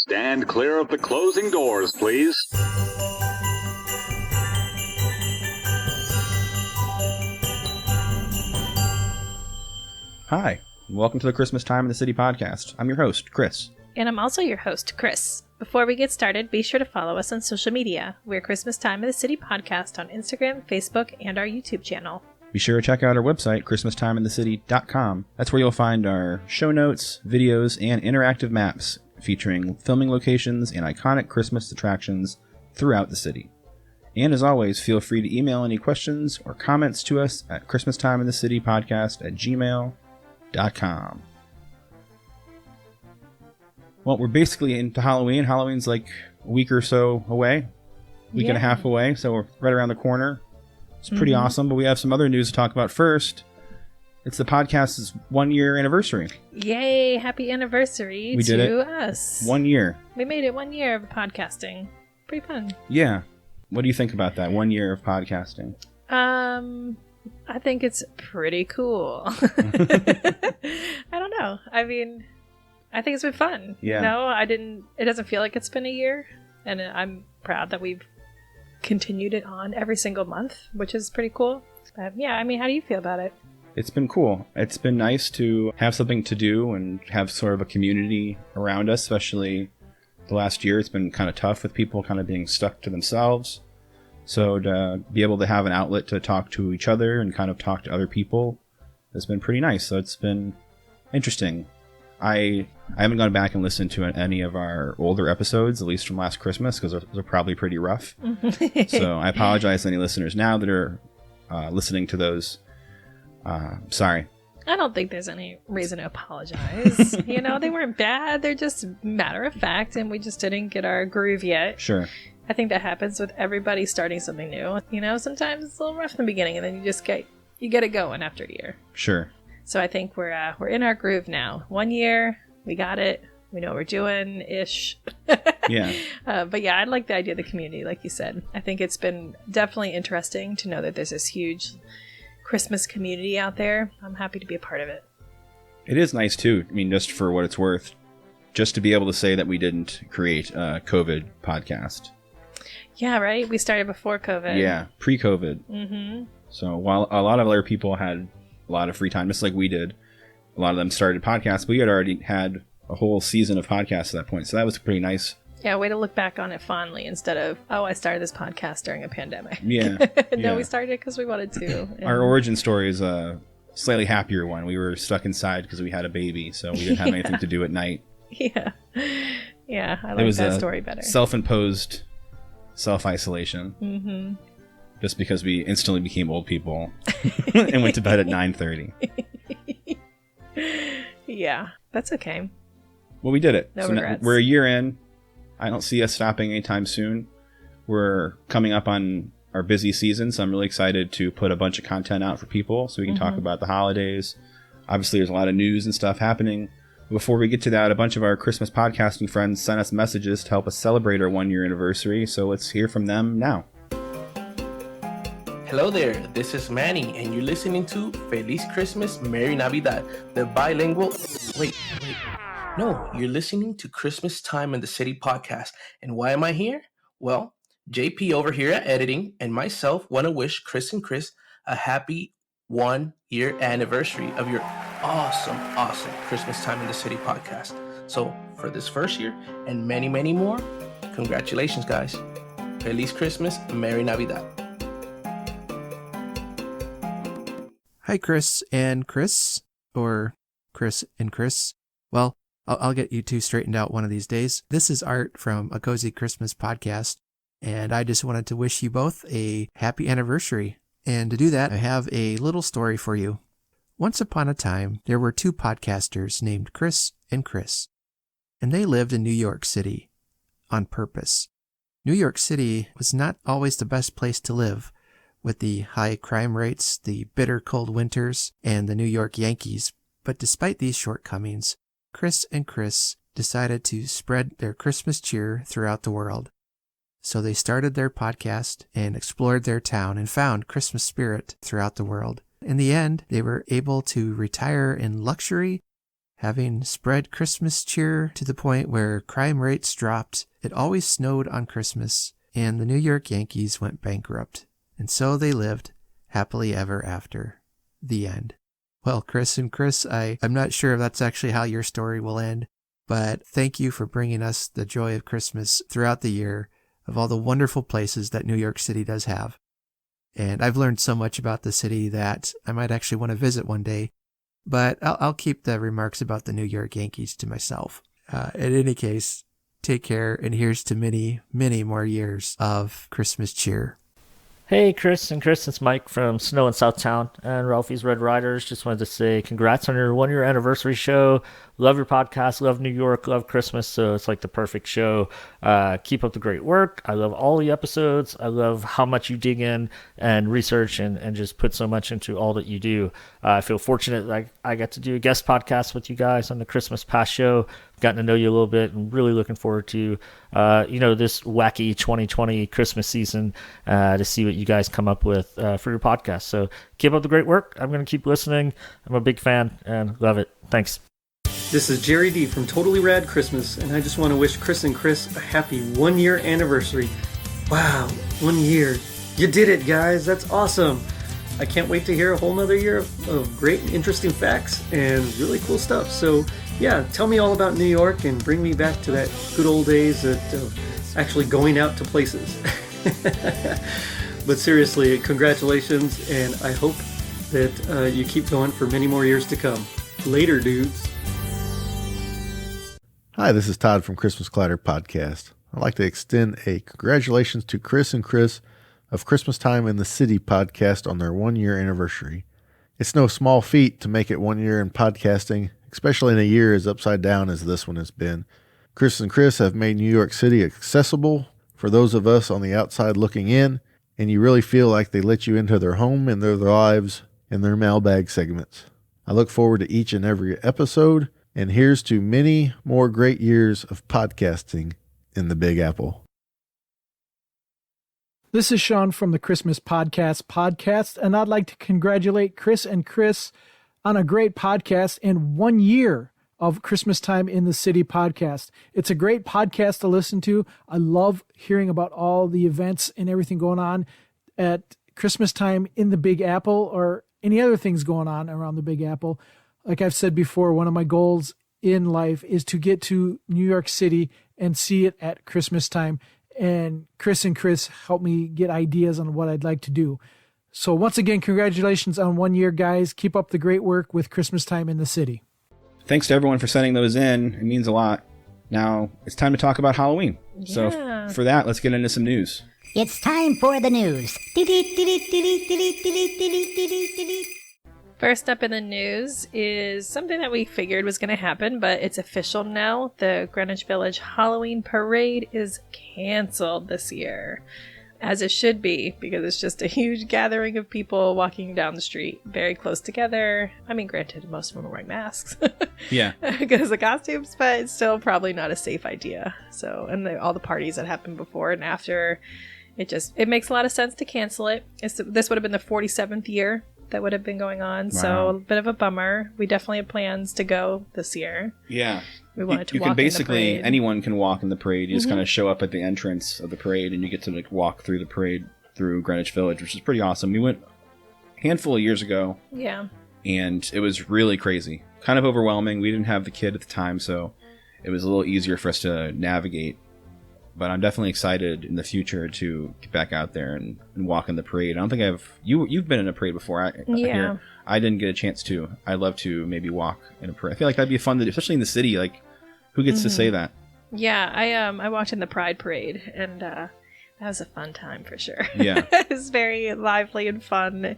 Stand clear of the closing doors, please. Hi, and welcome to the Christmas Time in the City podcast. I'm your host, Chris. And I'm also your host, Chris. Before we get started, be sure to follow us on social media. We're Christmas Time in the City podcast on Instagram, Facebook, and our YouTube channel. Be sure to check out our website, ChristmasTimeInTheCity.com. That's where you'll find our show notes, videos, and interactive maps featuring filming locations and iconic Christmas attractions throughout the city. And as always, feel free to email any questions or comments to us at ChristmasTimeInTheCityPodcast@gmail.com. Well, we're basically into Halloween. Halloween's like a week or so away, week and a half away, so we're right around the corner. It's pretty awesome, but we have some other news to talk about first. It's the podcast's 1-year anniversary. Yay! Happy anniversary to us. 1 year. We made it 1 year of podcasting. Pretty fun. Yeah. What do you think about that? 1 year of podcasting. I think it's pretty cool. I don't know. I mean, I think it's been fun. Yeah. No, it doesn't feel like it's been a year. And I'm proud that we've continued it on every single month, which is pretty cool. But yeah, I mean, how do you feel about it? It's been cool. It's been nice to have something to do and have sort of a community around us, especially the last year. It's been kind of tough with people kind of being stuck to themselves. So to be able to have an outlet to talk to each other and kind of talk to other people has been pretty nice. So it's been interesting. I haven't gone back and listened to any of our older episodes, at least from last Christmas, because they're probably pretty rough. So I apologize to any listeners now that are listening to those. Sorry. I don't think there's any reason to apologize. They weren't bad. They're just matter of fact, and we just didn't get our groove yet. Sure. I think that happens with everybody starting something new. Sometimes it's a little rough in the beginning, and then you get it going after a year. Sure. So I think we're in our groove now. 1 year, we got it. We know what we're doing, ish. Yeah. But yeah, I like the idea of the community, like you said. I think it's been definitely interesting to know that there's this huge Christmas community out there. I'm happy to be a part of it. It is nice too. I mean, just for what it's worth, just to be able to say that we didn't create a COVID podcast. Yeah, right? We started before COVID. Yeah, pre-COVID. Mm-hmm. So while a lot of other people had a lot of free time, just like we did, a lot of them started podcasts. We had already had a whole season of podcasts at that point. So that was pretty nice. Yeah, way to look back on it fondly instead of, I started this podcast during a pandemic. Yeah. No, we started it because we wanted to. Our origin story is a slightly happier one. We were stuck inside because we had a baby, so we didn't have anything to do at night. Yeah. Yeah, I like that story better. Self-imposed self-isolation. Mm-hmm. Just because we instantly became old people and went to bed at 9:30. Yeah, that's okay. Well, we did it. No regrets. We're a year in. I don't see us stopping anytime soon. We're coming up on our busy season, so I'm really excited to put a bunch of content out for people so we can talk about the holidays. Obviously, there's a lot of news and stuff happening. Before we get to that, a bunch of our Christmas podcasting friends sent us messages to help us celebrate our 1-year anniversary, so let's hear from them now. Hello there, this is Manny, and you're listening to Feliz Christmas, Merry Navidad, the bilingual... Wait. No, you're listening to Christmas Time in the City podcast. And why am I here? Well, JP over here at editing and myself want to wish Chris and Chris a happy 1-year anniversary of your awesome Christmas Time in the City podcast. So for this first year and many, many more, congratulations, guys. Feliz Christmas, Merry Navidad. Hi, Chris and Chris, or Chris and Chris. Well, I'll get you two straightened out one of these days. This is Art from A Cozy Christmas Podcast, and I just wanted to wish you both a happy anniversary. And to do that, I have a little story for you. Once upon a time, there were two podcasters named Chris and Chris, and they lived in New York City on purpose. New York City was not always the best place to live, with the high crime rates, the bitter cold winters, and the New York Yankees. But despite these shortcomings, Chris and Chris decided to spread their Christmas cheer throughout the world. So they started their podcast and explored their town and found Christmas spirit throughout the world. In the end, they were able to retire in luxury having spread Christmas cheer to the point where crime rates dropped. It always snowed on Christmas, and the New York Yankees went bankrupt. And so they lived happily ever after. The end. Well, Chris and Chris, I'm not sure if that's actually how your story will end, but thank you for bringing us the joy of Christmas throughout the year, of all the wonderful places that New York City does have. And I've learned so much about the city that I might actually want to visit one day, but I'll keep the remarks about the New York Yankees to myself. In any case, take care, and here's to many, many more years of Christmas cheer. Hey, Chris and Chris, it's Mike from Snow and Southtown and Ralphie's Red Riders. Just wanted to say congrats on your 1-year anniversary show. Love your podcast, love New York, love Christmas, so it's like the perfect show. Keep up the great work. I love all the episodes. I love how much you dig in and research and just put so much into all that you do. I feel fortunate that I got to do a guest podcast with you guys on the Christmas Past show. Gotten to know you a little bit and really looking forward to, this wacky 2020 Christmas season to see what you guys come up with for your podcast. So keep up the great work. I'm going to keep listening. I'm a big fan and love it. Thanks. This is Jerry D from Totally Rad Christmas, and I just want to wish Chris and Chris a happy 1-year anniversary. Wow, 1 year. You did it, guys. That's awesome. I can't wait to hear a whole nother year of great and interesting facts and really cool stuff. So, yeah, tell me all about New York and bring me back to that good old days of actually going out to places. But seriously, congratulations, and I hope that you keep going for many more years to come. Later, dudes. Hi, this is Todd from Christmas Clatter Podcast. I'd like to extend a congratulations to Chris and Chris of Christmas Time in the City podcast on their 1-year anniversary. It's no small feat to make it 1 year in podcasting, especially in a year as upside down as this one has been. Chris and Chris have made New York City accessible for those of us on the outside looking in, and you really feel like they let you into their home and their lives and their mailbag segments. I look forward to each and every episode, and here's to many more great years of podcasting in the Big Apple. This is Sean from the Christmas podcast, and I'd like to congratulate Chris and Chris on a great podcast and 1 year of Christmas Time in the City podcast. It's a great podcast to listen to. I love hearing about all the events and everything going on at Christmas Time in the Big Apple or any other things going on around the Big Apple. Like I've said before, one of my goals in life is to get to New York City and see it at Christmas time. And Chris and Chris help me get ideas on what I'd like to do. So once again, congratulations on 1 year, guys. Keep up the great work with Christmas Time in the City. Thanks to everyone for sending those in. It means a lot. Now, it's time to talk about Halloween. Yeah. So for that, let's get into some news. It's time for the news. First up in the news is something that we figured was going to happen, but it's official now. The Greenwich Village Halloween Parade is canceled this year, as it should be, because it's just a huge gathering of people walking down the street very close together. I mean, granted, most of them are wearing masks. Yeah. Because of costumes, but it's still probably not a safe idea. So, and all the parties that happened before and after, it makes a lot of sense to cancel it. This would have been the 47th year that would have been going on. Wow. So a bit of a bummer. We definitely have plans to go this year. Yeah. We wanted to you walk can basically, in the parade. anyone can walk in the parade. You just kind of show up at the entrance of the parade and you get to walk through the parade through Greenwich Village, which is pretty awesome. We went a handful of years ago. Yeah. And it was really crazy. Kind of overwhelming. We didn't have the kid at the time, so it was a little easier for us to navigate. But I'm definitely excited in the future to get back out there and walk in the parade. I don't think you've been in a parade before. Yeah. I didn't get a chance to. I'd love to maybe walk in a parade. I feel like that'd be fun to do, especially in the city. Like, who gets to say that? Yeah, I walked in the Pride Parade, and that was a fun time for sure. Yeah. It was very lively and fun.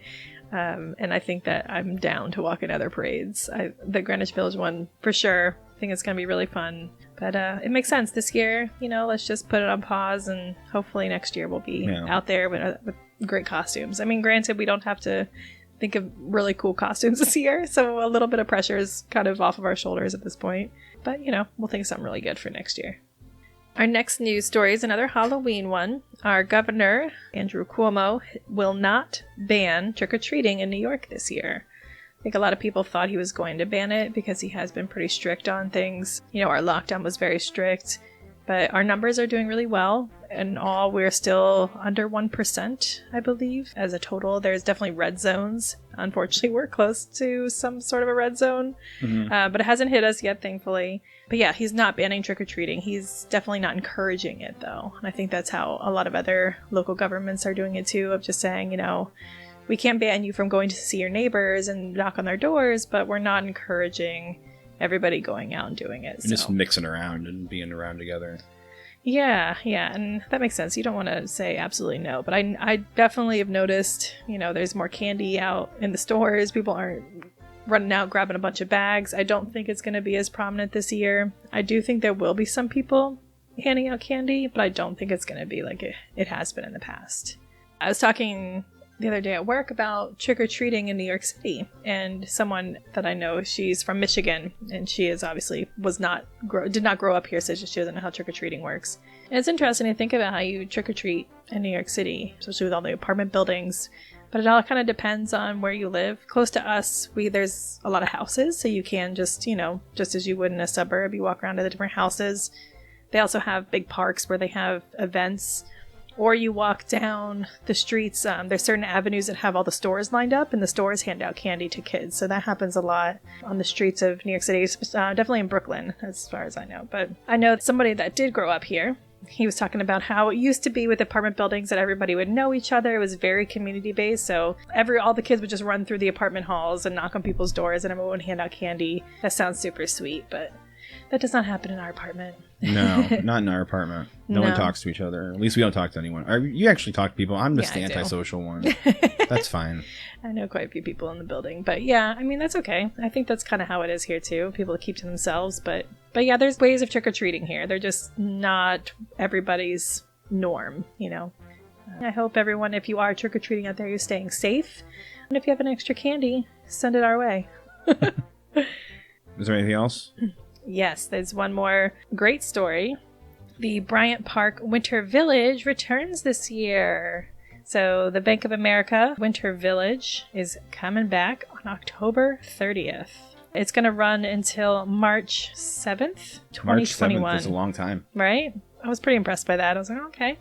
And I think that I'm down to walk in other parades. The Greenwich Village one, for sure. I think it's going to be really fun. But it makes sense this year. Let's just put it on pause, and hopefully next year we'll be out there with great costumes. I mean, granted, we don't have to think of really cool costumes this year, so a little bit of pressure is kind of off of our shoulders at this point. But, we'll think of something really good for next year. Our next news story is another Halloween one. Our governor, Andrew Cuomo, will not ban trick-or-treating in New York this year. think a lot of people thought he was going to ban it because he has been pretty strict on things. You know, our lockdown was very strict, but our numbers are doing really well. In all, we're still under 1%, I believe, as a total. There's definitely red zones. Unfortunately, we're close to some sort of a red zone, but it hasn't hit us yet, thankfully. But yeah, he's not banning trick-or-treating. He's definitely not encouraging it, though. And I think that's how a lot of other local governments are doing it, too, of just saying, you know, we can't ban you from going to see your neighbors and knock on their doors, but we're not encouraging everybody going out and doing it. And just mixing around and being around together. Yeah, and that makes sense. You don't want to say absolutely no, but I definitely have noticed, you know, there's more candy out in the stores. People aren't running out grabbing a bunch of bags. I don't think it's going to be as prominent this year. I do think there will be some people handing out candy, but I don't think it's going to be like it has been in the past. I was talking the other day at work about trick-or-treating in New York City, and someone that I know, she's from Michigan, and she is obviously did not grow up here, so she doesn't know how trick-or-treating works. And it's interesting to think about how you trick-or-treat in New York City, especially with all the apartment buildings, but it all kind of depends on where you live. Close to us, there's a lot of houses, so you can just, you know, just as you would in a suburb, you walk around to the different houses. They also have big parks where they have events. Or you walk down the streets. There's certain avenues that have all the stores lined up, and the stores hand out candy to kids. So that happens a lot on the streets of New York City, definitely in Brooklyn, as far as I know. But I know somebody that did grow up here. He was talking about how it used to be with apartment buildings that everybody would know each other. It was very community-based, so all the kids would just run through the apartment halls and knock on people's doors, and everyone would hand out candy. That sounds super sweet, but that does not happen in our apartment. No, not in our apartment. No one talks to each other. At least we don't talk to anyone. You actually talk to people. I'm just the antisocial one. That's fine. I know quite a few people in the building. But yeah, I mean, that's okay. I think that's kind of how it is here, too. People keep to themselves. But yeah, there's ways of trick-or-treating here. They're just not everybody's norm, you know. I hope everyone, if you are trick-or-treating out there, you're staying safe. And if you have an extra candy, send it our way. Is there anything else? Yes, there's one more great story. The Bryant Park Winter Village returns this year. So the Bank of America Winter Village is coming back on October 30th. It's going to run until March 7th, 2021. March 7th is a long time. Right? I was pretty impressed by that. I was like, okay.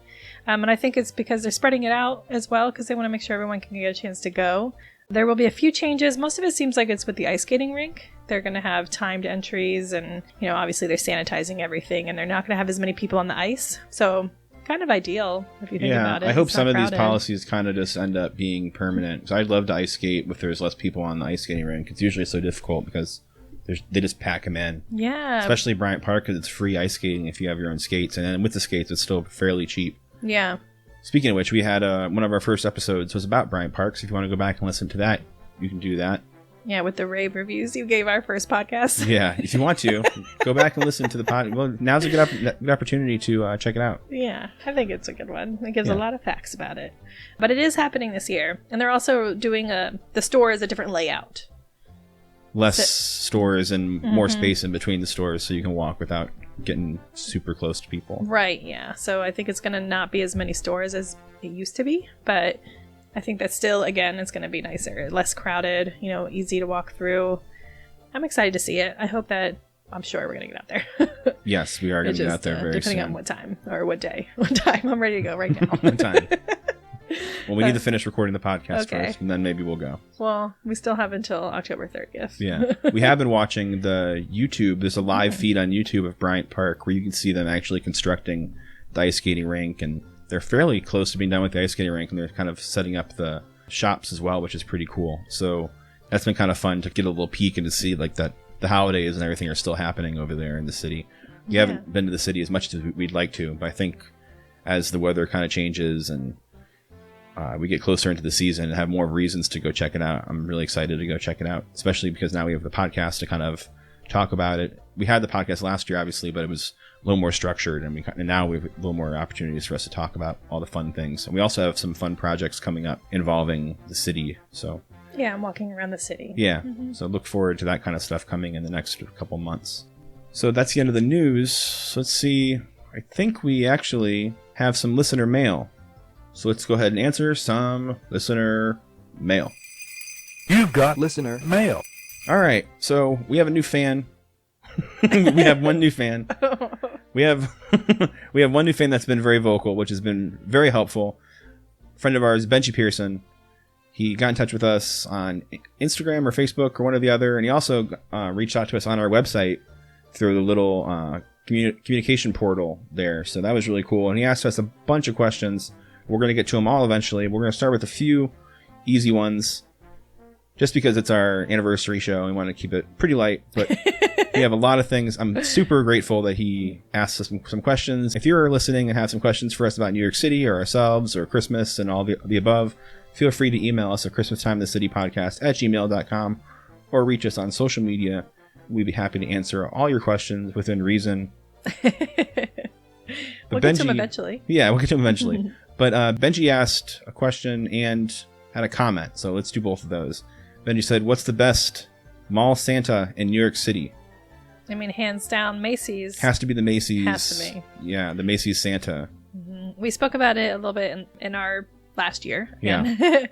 And I think it's because they're spreading it out as well, because they want to make sure everyone can get a chance to go. There will be a few changes. Most of it seems like it's with the ice skating rink. They're going to have timed entries, and, you know, obviously they're sanitizing everything, and they're not going to have as many people on the ice. So kind of ideal if you think about it. I hope some of these policies kind of just end up being permanent. So I'd love to ice skate if there's less people on the ice skating rink. It's usually so difficult because they just pack them in. Yeah. Especially Bryant Park, because it's free ice skating if you have your own skates. And then with the skates, it's still fairly cheap. Yeah. Speaking of which, we had one of our first episodes was about Bryant Park. So if you want to go back and listen to that, you can do that. Yeah, with the rave reviews you gave our first podcast. Yeah, if you want to, go back and listen to the podcast. Well, now's a good opportunity to check it out. Yeah, I think it's a good one. It gives a lot of facts about it. But it is happening this year. And they're also doing the store is a different layout. Less stores and more space in between the stores so you can walk without getting super close to people. Right, yeah. So I think it's going to not be as many stores as it used to be. But I think that still, again, it's going to be nicer, less crowded, you know, easy to walk through. I'm excited to see it. I hope that, I'm sure we're going to get out there. Yes, we are going to get out there very soon. Depending on what time or what day. What time. I'm ready to go right now. What time? Well, we need to finish recording the podcast first, and then maybe we'll go. Well, we still have until October 30th. Yeah. We have been watching the YouTube. There's a live feed on YouTube of Bryant Park where you can see them actually constructing the ice skating rink, and they're fairly close to being done with the ice skating rink, and they're kind of setting up the shops as well, which is pretty cool. So that's been kind of fun to get a little peek and to see like that the holidays and everything are still happening over there in the city. We haven't been to the city as much as we'd like to, but I think as the weather kind of changes and we get closer into the season and have more reasons to go check it out, I'm really excited to go check it out, especially because now we have the podcast to kind of talk about it. We had the podcast last year, obviously, but it was a little more structured, and now we have a little more opportunities for us to talk about all the fun things. And we also have some fun projects coming up involving the city. So yeah, I'm walking around the city. Yeah, so look forward to that kind of stuff coming in the next couple months. So that's the end of the news. So let's see. I think we actually have some listener mail. So let's go ahead and answer some listener mail. You've got listener mail. All right, so we have a new fan. We have one new fan. We have we have one new fan that's been very vocal, which has been very helpful. A friend of ours, Benji Pearson. He got in touch with us on Instagram or Facebook or one or the other, and he also reached out to us on our website through the little communication portal there. So that was really cool. And he asked us a bunch of questions. We're going to get to them all eventually. We're going to start with a few easy ones, just because it's our anniversary show. We want to keep it pretty light, but we have a lot of things. I'm super grateful that he asked us some questions. If you're listening and have some questions for us about New York City or ourselves or Christmas and all the above, feel free to email us at ChristmasTimeInTheCityPodcast@gmail.com or reach us on social media. We'd be happy to answer all your questions within reason. We'll get to him eventually. Yeah, we'll get to him eventually. But Benji asked a question and had a comment, so let's do both of those. Benji said, what's the best mall Santa in New York City? I mean, hands down, Macy's. Has to be the Macy's. Has to be. Yeah, the Macy's Santa. Mm-hmm. We spoke about it a little bit in our last year. Yeah.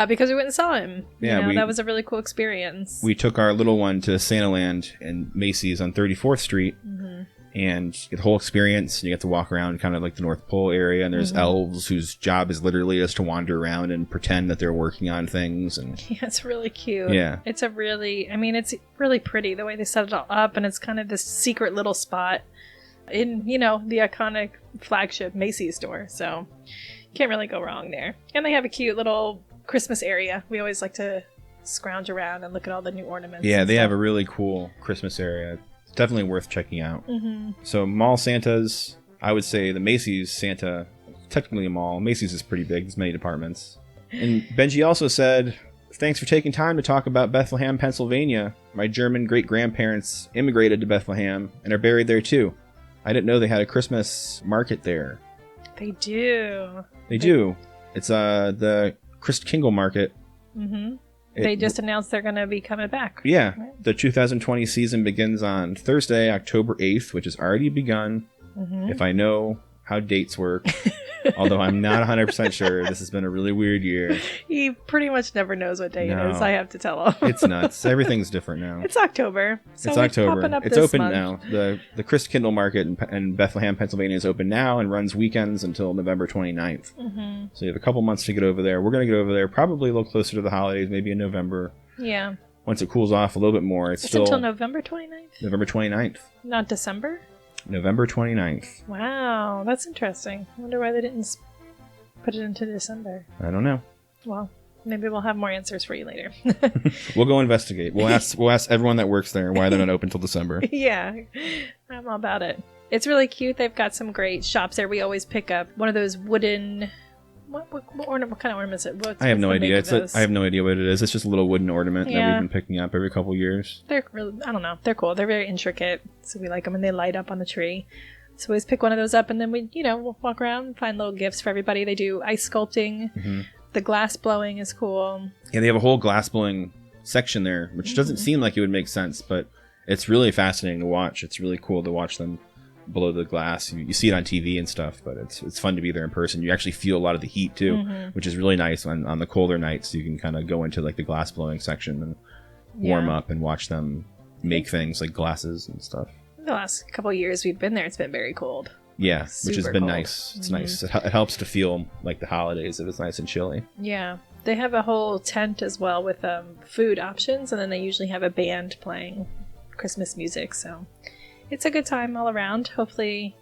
Because we went and saw him. Yeah, that was a really cool experience. We took our little one to Santa Land and Macy's on 34th Street. Mm-hmm. And get the whole experience. You get to walk around kind of like the North Pole area, and there's elves whose job is literally just to wander around and pretend that they're working on things. And yeah, it's really cute. Yeah. It's it's really pretty the way they set it all up, and it's kind of this secret little spot in, the iconic flagship Macy's store. So can't really go wrong there. And they have a cute little Christmas area. We always like to scrounge around and look at all the new ornaments. Yeah, they have a really cool Christmas area. Definitely worth checking out. Mm-hmm. So mall Santas, I would say the Macy's Santa, technically a mall. Macy's is pretty big. There's many departments. And Benji also said, thanks for taking time to talk about Bethlehem, Pennsylvania. My German great-grandparents immigrated to Bethlehem and are buried there too. I didn't know they had a Christmas market there. They do. They do. It's the Christkindl Market. Mm-hmm. They just announced they're going to be coming back. Yeah. Right? The 2020 season begins on Thursday, October 8th, which has already begun. Mm-hmm. If I know how dates work, although I'm not 100% sure. This has been a really weird year. He pretty much never knows what day it is, I have to tell him. It's nuts. Everything's different now. It's October. So it's October. It's open month. now. The Christkindl Market in Bethlehem, Pennsylvania is open now and runs weekends until November 29th. Mm-hmm. So you have a couple months to get over there. We're going to get over there probably a little closer to the holidays, maybe in November. Yeah. Once it cools off a little bit more. It's still until November 29th? November 29th. Not December? November 29th. Wow, that's interesting. I wonder why they didn't put it into December. I don't know. Well, maybe we'll have more answers for you later. We'll go investigate. We'll ask everyone that works there why they're not open till December. Yeah, I'm all about it. It's really cute. They've got some great shops there. We always pick up one of those wooden... What kind of ornament is it? I have no idea. I have no idea what it is. It's just a little wooden ornament that we've been picking up every couple years. They're really, I don't know. They're cool. They're very intricate, so we like them, and they light up on the tree. So we always pick one of those up, and then we'll walk around and find little gifts for everybody. They do ice sculpting. Mm-hmm. The glass blowing is cool. Yeah, they have a whole glass blowing section there, which doesn't seem like it would make sense, but it's really fascinating to watch. It's really cool to watch them below the glass. You see it on TV and stuff, but it's fun to be there in person. You actually feel a lot of the heat too, which is really nice on the colder nights. You can kind of go into like the glass blowing section and warm up and watch them make things like glasses and stuff. The last couple of years we've been there, it's been very cold. Yeah, which has been cold. Nice. It's nice. It helps to feel like the holidays if it's nice and chilly. Yeah. They have a whole tent as well with food options, and then they usually have a band playing Christmas music, so it's a good time all around. Hopefully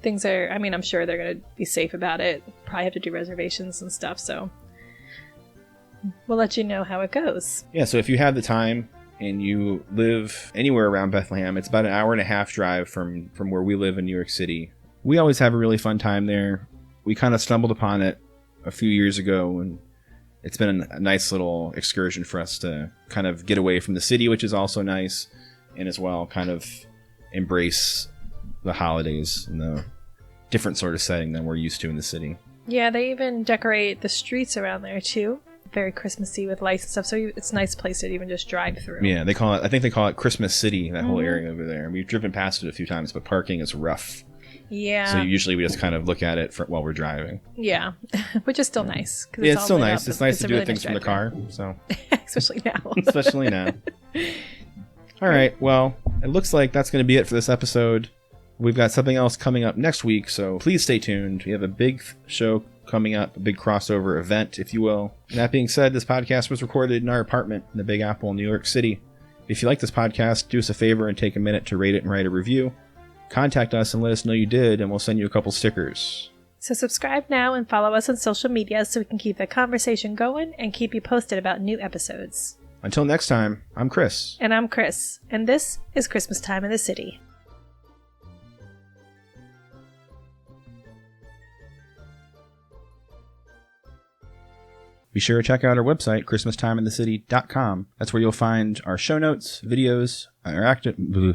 things are, I'm sure they're going to be safe about it. Probably have to do reservations and stuff, so we'll let you know how it goes. Yeah, so if you have the time and you live anywhere around Bethlehem, it's about an hour and a half drive from where we live in New York City. We always have a really fun time there. We kind of stumbled upon it a few years ago, and it's been a nice little excursion for us to kind of get away from the city, which is also nice, and as well kind of embrace the holidays in a different sort of setting than we're used to in the city. Yeah, they even decorate the streets around there too. Very Christmassy with lights and stuff, so it's a nice place to even just drive through. Yeah, I think they call it Christmas City, that whole area over there. We've driven past it a few times, but parking is rough. Yeah. So usually we just kind of look at it while we're driving. Yeah. Which is still nice. 'cause Yeah, it's all still lit nice. up. It's nice to a do really things nice from the drive car. So through. Especially now. especially now. All right. Well, it looks like that's going to be it for this episode. We've got something else coming up next week, so please stay tuned. We have a big show coming up, a big crossover event, if you will. And that being said, this podcast was recorded in our apartment in the Big Apple, New York City. If you like this podcast, do us a favor and take a minute to rate it and write a review. Contact us and let us know you did, and we'll send you a couple stickers. So subscribe now and follow us on social media so we can keep the conversation going and keep you posted about new episodes. Until next time, I'm Chris. And I'm Chris, and this is Christmas Time in the City. Be sure to check out our website, ChristmasTimeInTheCity.com. That's where you'll find our show notes, videos, interactive...